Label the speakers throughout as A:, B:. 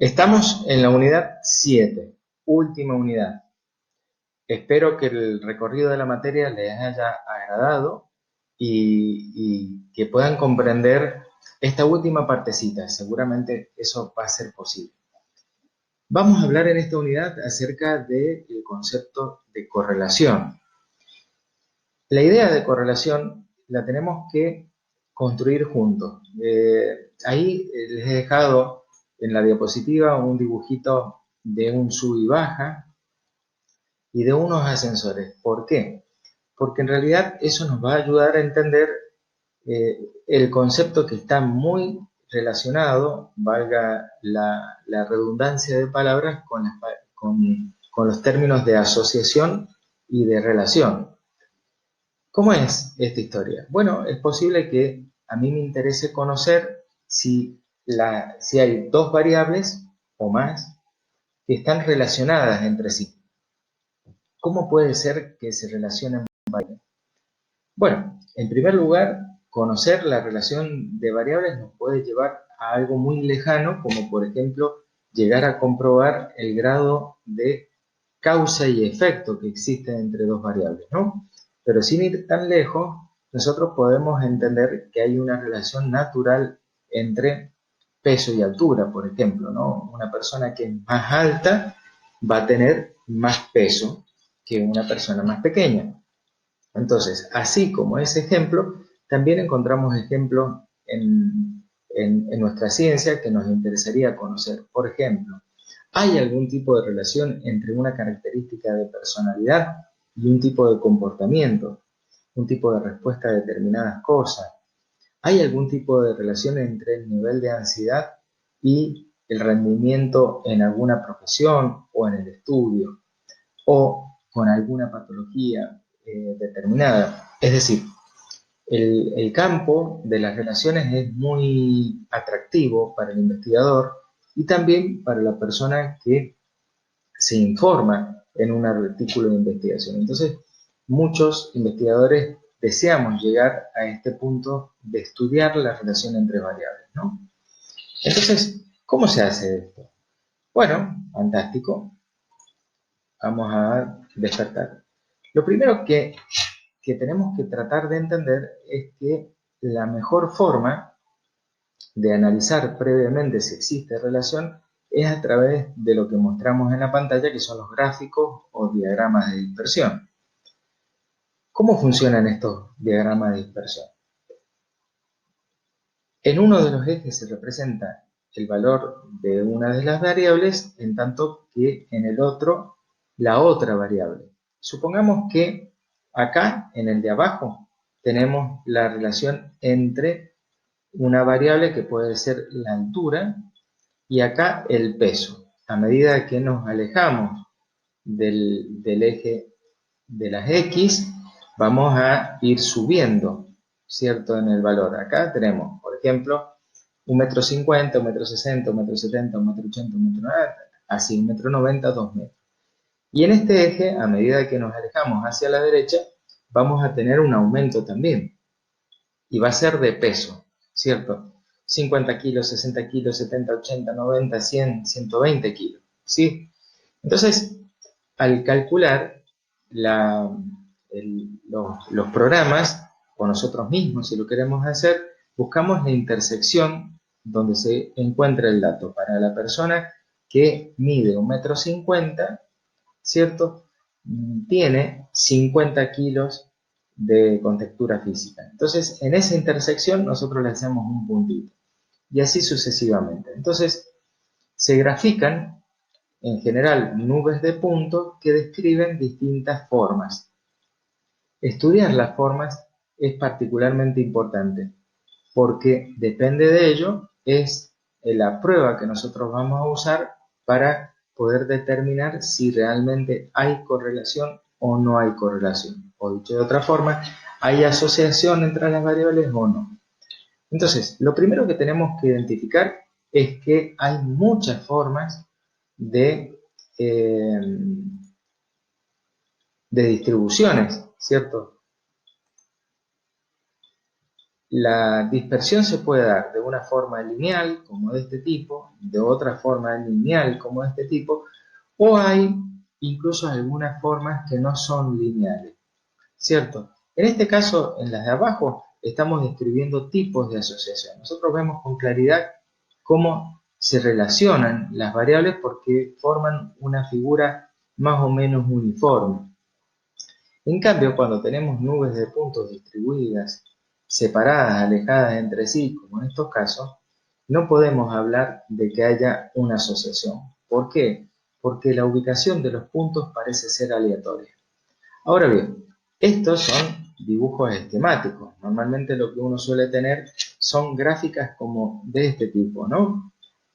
A: Estamos en la unidad 7, última unidad. Espero que el recorrido de la materia les haya agradado y que puedan comprender esta última partecita. Seguramente eso va a ser posible. Vamos a hablar en esta unidad acerca del concepto de correlación. La idea de correlación la tenemos que construir juntos. Ahí les he dejado en la diapositiva un dibujito de un sub y baja y de unos ascensores. ¿Por qué? Porque en realidad eso nos va a ayudar a entender el concepto que está muy relacionado, valga la redundancia de palabras, con los términos de asociación y de relación. ¿Cómo es esta historia? Bueno, es posible que a mí me interese conocer si hay dos variables o más que están relacionadas entre sí. ¿Cómo puede ser que se relacionen variables? Bueno, en primer lugar, conocer la relación de variables nos puede llevar a algo muy lejano, como por ejemplo llegar a comprobar el grado de causa y efecto que existe entre dos variables, ¿no? Pero sin ir tan lejos, nosotros podemos entender que hay una relación natural entre peso y altura, por ejemplo, ¿no? Una persona que es más alta va a tener más peso que una persona más pequeña. Entonces, así como ese ejemplo, también encontramos ejemplos en nuestra ciencia que nos interesaría conocer. Por ejemplo, ¿hay algún tipo de relación entre una característica de personalidad y un tipo de comportamiento, un tipo de respuesta a determinadas cosas? ¿Hay algún tipo de relación entre el nivel de ansiedad y el rendimiento en alguna profesión o en el estudio, o con alguna patología determinada? Es decir, el campo de las relaciones es muy atractivo para el investigador y también para la persona que se informa en un artículo de investigación. Entonces, muchos investigadores deseamos llegar a este punto de estudiar la relación entre variables, ¿no? Entonces, ¿cómo se hace esto? Bueno, fantástico. Vamos a despertar. Lo primero que tenemos que tratar de entender es que la mejor forma de analizar previamente si existe relación es a través de lo que mostramos en la pantalla, que son los gráficos o diagramas de dispersión. ¿Cómo funcionan estos diagramas de dispersión? En uno de los ejes se representa el valor de una de las variables, en tanto que en el otro la otra variable. Supongamos que acá, en el de abajo, tenemos la relación entre una variable que puede ser la altura y acá el peso. A medida que nos alejamos del eje de las X, vamos a ir subiendo, ¿cierto? En el valor. Acá tenemos, por ejemplo, 1,50 m, 1,60 m, 1,70 m, 1,80 m, 1,90 m, así 1,90 m, 2 metros. Y en este eje, a medida que nos alejamos hacia la derecha, vamos a tener un aumento también. Y va a ser de peso, ¿cierto? 50 kilos, 60 kilos, 70, 80, 90, 100, 120 kilos, ¿sí? Entonces, al calcular los programas, o nosotros mismos, si lo queremos hacer, buscamos la intersección donde se encuentra el dato. Para la persona que mide 1,50 m, ¿cierto? Tiene 50 kilos de contextura física. Entonces, en esa intersección nosotros le hacemos un puntito. Y así sucesivamente. Entonces, se grafican en general nubes de puntos que describen distintas formas. Estudiar las formas es particularmente importante porque depende de ello es la prueba que nosotros vamos a usar para poder determinar si realmente hay correlación o no hay correlación. O dicho de otra forma, ¿hay asociación entre las variables o no? Entonces, lo primero que tenemos que identificar es que hay muchas formas de, eh, de distribuciones, ¿cierto? La dispersión se puede dar de una forma lineal, como de este tipo, de otra forma lineal, como de este tipo, o hay incluso algunas formas que no son lineales, ¿cierto? En este caso, en las de abajo, estamos describiendo tipos de asociación. Nosotros vemos con claridad cómo se relacionan las variables porque forman una figura más o menos uniforme. En cambio, cuando tenemos nubes de puntos distribuidas, separadas, alejadas entre sí, como en estos casos, no podemos hablar de que haya una asociación. ¿Por qué? Porque la ubicación de los puntos parece ser aleatoria. Ahora bien, estos son dibujos esquemáticos. Normalmente lo que uno suele tener son gráficas como de este tipo, ¿no?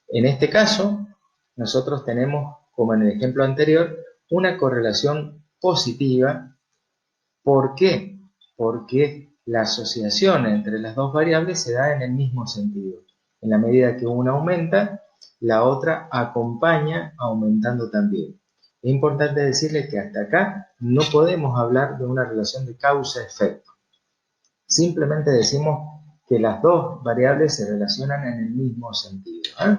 A: En este caso, nosotros tenemos, como en el ejemplo anterior, una correlación positiva. ¿Por qué? Porque la asociación entre las dos variables se da en el mismo sentido. En la medida que una aumenta, la otra acompaña aumentando también. Es importante decirles que hasta acá no podemos hablar de una relación de causa-efecto. Simplemente decimos que las dos variables se relacionan en el mismo sentido, ¿eh?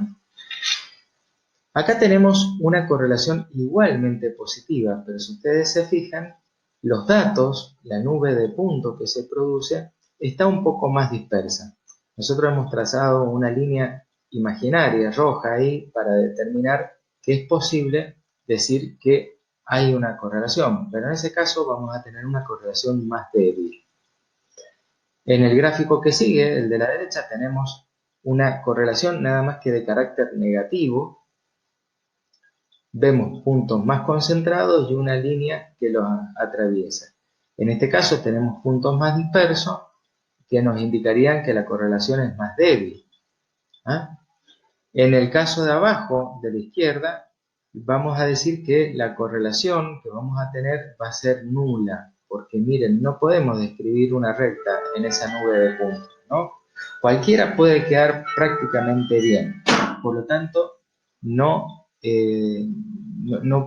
A: Acá tenemos una correlación igualmente positiva, pero si ustedes se fijan, los datos, la nube de puntos que se produce, está un poco más dispersa. Nosotros hemos trazado una línea imaginaria roja ahí para determinar que es posible decir que hay una correlación, pero en ese caso vamos a tener una correlación más débil. En el gráfico que sigue, el de la derecha, tenemos una correlación nada más que de carácter negativo. Vemos puntos más concentrados y una línea que los atraviesa. En este caso tenemos puntos más dispersos que nos indicarían que la correlación es más débil. ¿Ah? En el caso de abajo, de la izquierda, vamos a decir que la correlación que vamos a tener va a ser nula, porque miren, no podemos describir una recta en esa nube de puntos, ¿no? Cualquiera puede quedar prácticamente bien, por lo tanto, no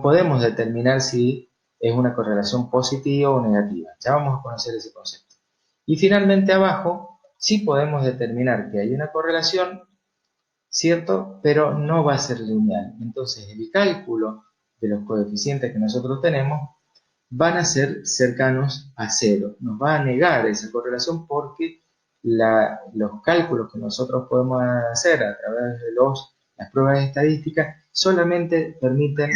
A: podemos determinar si es una correlación positiva o negativa. Ya vamos a conocer ese concepto. Y finalmente abajo, sí podemos determinar que hay una correlación, ¿cierto? Pero no va a ser lineal. Entonces, el cálculo de los coeficientes que nosotros tenemos van a ser cercanos a cero. Nos va a negar esa correlación porque los cálculos que nosotros podemos hacer a través de las pruebas estadísticas solamente permiten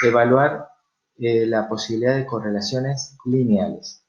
A: evaluar la posibilidad de correlaciones lineales.